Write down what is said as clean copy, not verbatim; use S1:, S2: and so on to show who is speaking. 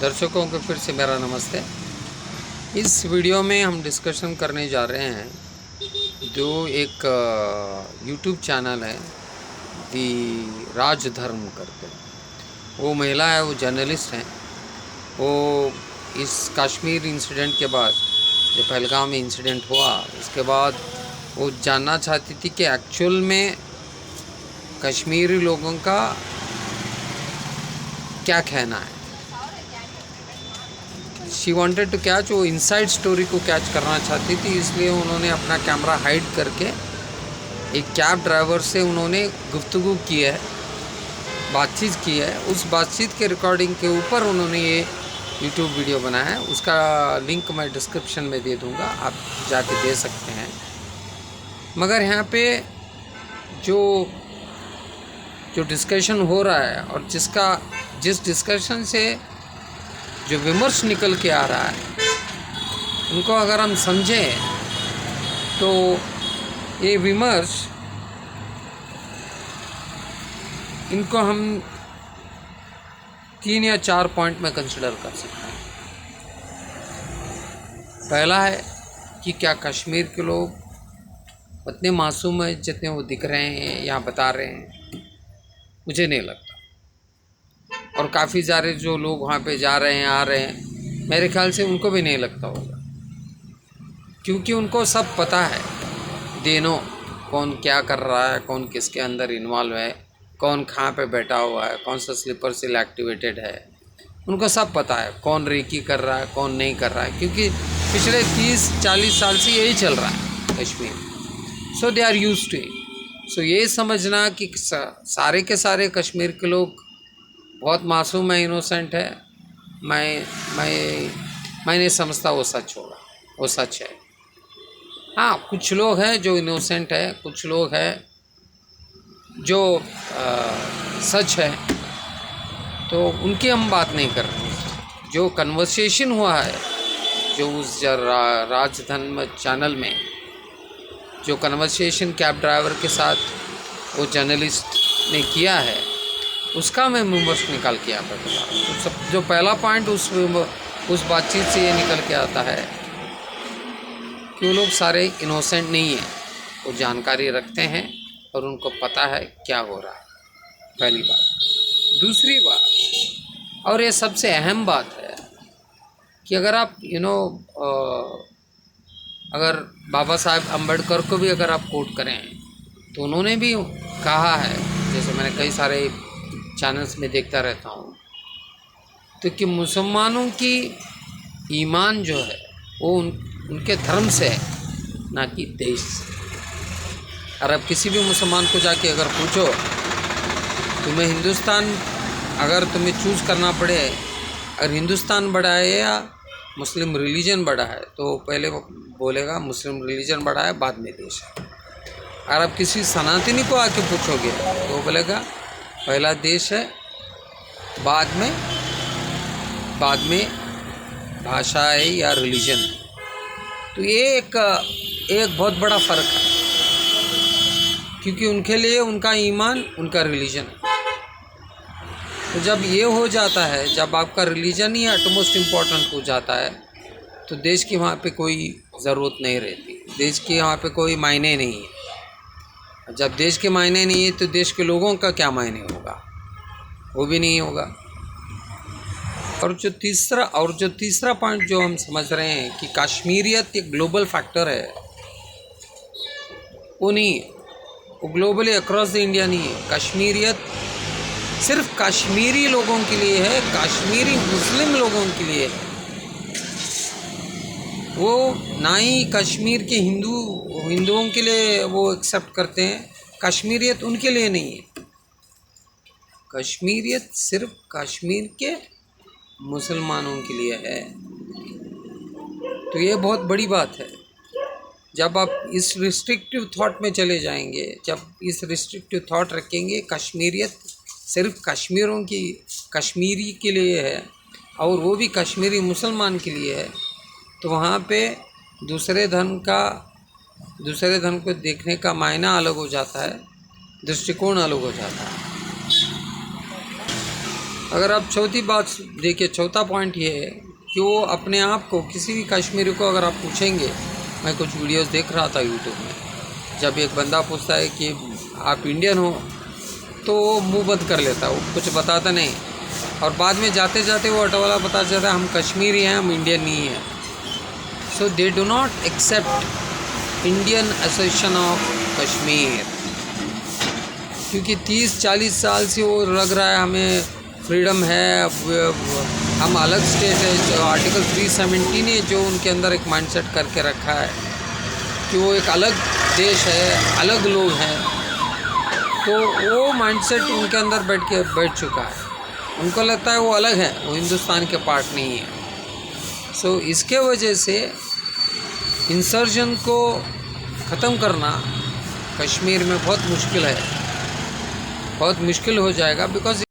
S1: दर्शकों को फिर से मेरा नमस्ते। इस वीडियो में हम डिस्कशन करने जा रहे हैं जो एक यूट्यूब चैनल है दी राजधर्म करके। वो महिला है, वो जर्नलिस्ट हैं। वो इस कश्मीर इंसिडेंट के बाद, जो पहलगाम में इंसिडेंट हुआ, इसके बाद वो जानना चाहती थी कि एक्चुअल में कश्मीरी लोगों का क्या कहना है। शी वांटेड टू कैच, वो इनसाइड स्टोरी को कैच करना चाहती थी, इसलिए उन्होंने अपना कैमरा हाइड करके एक कैब ड्राइवर से उन्होंने गुफ्तगू की है, बातचीत की है। उस बातचीत के रिकॉर्डिंग के ऊपर उन्होंने ये यूट्यूब वीडियो बनाया है। उसका लिंक मैं डिस्क्रिप्शन में दे दूँगा, आप जाके दे सकते हैं। मगर यहाँ पे जो डिस्कशन हो रहा है और जिस डिस्कशन से जो विमर्श निकल के आ रहा है, उनको अगर हम समझें तो ये विमर्श, इनको हम 3 या 4 पॉइंट में कंसिडर कर सकते हैं। पहला है कि क्या कश्मीर के लोग उतने मासूम हैं जितने वो दिख रहे हैं या बता रहे हैं? मुझे नहीं लगता। और काफ़ी सारे जो लोग वहाँ पे जा रहे हैं, आ रहे हैं, मेरे ख्याल से उनको भी नहीं लगता होगा, क्योंकि उनको सब पता है। देनो कौन क्या कर रहा है, कौन किसके अंदर इन्वॉल्व है, कौन कहाँ पे बैठा हुआ है, कौन सा स्लीपर सेल एक्टिवेटेड है, उनको सब पता है। कौन रेकी कर रहा है, कौन नहीं कर रहा है, क्योंकि पिछले 30-40 साल से यही चल रहा है Kashmir. So they are used to it. So ये समझना कि सारे के सारे कश्मीर के लोग बहुत मासूम है, इनोसेंट है, मैं नहीं समझता वो सच होगा। वो सच है। हाँ, कुछ लोग हैं जो इनोसेंट है, कुछ लोग हैं जो सच है, तो उनकी हम बात नहीं कर रहे। जो कन्वर्सेशन हुआ है, जो उस राजधर्म चैनल में जो कन्वर्सेशन कैब ड्राइवर के साथ वो जर्नलिस्ट ने किया है, उसका मैं विमर्श निकाल के यहाँ पर बता रहा हूँ। तो सब जो पहला पॉइंट उस बातचीत से ये निकल के आता है कि वो लोग सारे इनोसेंट नहीं हैं, वो जानकारी रखते हैं और उनको पता है क्या हो रहा है। पहली बात। दूसरी बात, और ये सबसे अहम बात है, कि अगर आप अगर बाबा साहेब अम्बेडकर को भी अगर आप कोट करें, तो उन्होंने भी कहा है, जैसे मैंने कई सारे चैनल्स में देखता रहता हूँ, तो कि मुसलमानों की ईमान जो है वो उनके धर्म से है, ना कि देश से। और अब किसी भी मुसलमान को जाके अगर पूछो, तुम्हें हिंदुस्तान, अगर तुम्हें चूज़ करना पड़े, अगर हिंदुस्तान बड़ा है या मुस्लिम रिलीजन बड़ा है, तो पहले वो बोलेगा मुस्लिम रिलीजन बड़ा है, बाद में देश है। और अब किसी सनातनी को आके पूछोगे तो वो बोलेगा पहला देश है, बाद में भाषा है या रिलीजन है। तो ये एक बहुत बड़ा फ़र्क है, क्योंकि उनके लिए उनका ईमान उनका रिलीजन है। तो जब ये हो जाता है, जब आपका रिलीजन ही एटमोस्ट इम्पॉर्टेंट हो जाता है, तो देश की वहाँ पे कोई ज़रूरत नहीं रहती, देश की वहाँ पे कोई मायने नहीं है। जब देश के मायने नहीं है, तो देश के लोगों का क्या मायने होगा? वो भी नहीं होगा। और जो तीसरा पॉइंट जो हम समझ रहे हैं कि कश्मीरियत एक ग्लोबल फैक्टर है, वो नहीं है। वो ग्लोबली अक्रॉस द इंडिया नहीं है। कश्मीरियत सिर्फ कश्मीरी लोगों के लिए है, कश्मीरी मुस्लिम लोगों के लिए है। वो ना ही कश्मीर के हिंदुओं के लिए वो एक्सेप्ट करते हैं। कश्मीरियत उनके लिए नहीं है। कश्मीरियत सिर्फ कश्मीर के मुसलमानों के लिए है। तो ये बहुत बड़ी बात है। जब आप इस रिस्ट्रिक्टिव थॉट में चले जाएंगे, जब इस रिस्ट्रिक्टिव थॉट रखेंगे, कश्मीरियत सिर्फ कश्मीरी के लिए है और वो भी कश्मीरी मुसलमान के लिए है, तो वहाँ पे दूसरे धर्म को देखने का मायना अलग हो जाता है, दृष्टिकोण अलग हो जाता है। अगर आप चौथी बात देखिए, चौथा पॉइंट ये है कि वो अपने आप को, किसी भी कश्मीरी को अगर आप पूछेंगे, मैं कुछ वीडियोस देख रहा था यूट्यूब में, जब एक बंदा पूछता है कि आप इंडियन हो, तो वो मुँह बंद कर लेता है, वो कुछ बताता नहीं, और बाद में जाते जाते वो ऑटो बता जाता है हम कश्मीरी हैं, हम इंडियन नहीं हैं। So they do not accept Indian association of Kashmir, क्योंकि 30-40 साल से वो लग रहा है हमें फ्रीडम है, हम अलग स्टेट है। जो आर्टिकल 317 है जो उनके अंदर एक माइंडसेट करके रखा है कि वो एक अलग देश है, अलग लोग हैं, तो वो माइंडसेट उनके अंदर बैठ चुका है। उनको लगता है वो अलग है, वो हिंदुस्तान के पार्ट नहीं है। सो इसके वजह से इंसर्जन को ख़त्म करना कश्मीर में बहुत मुश्किल है, बहुत मुश्किल हो जाएगा, बिकॉज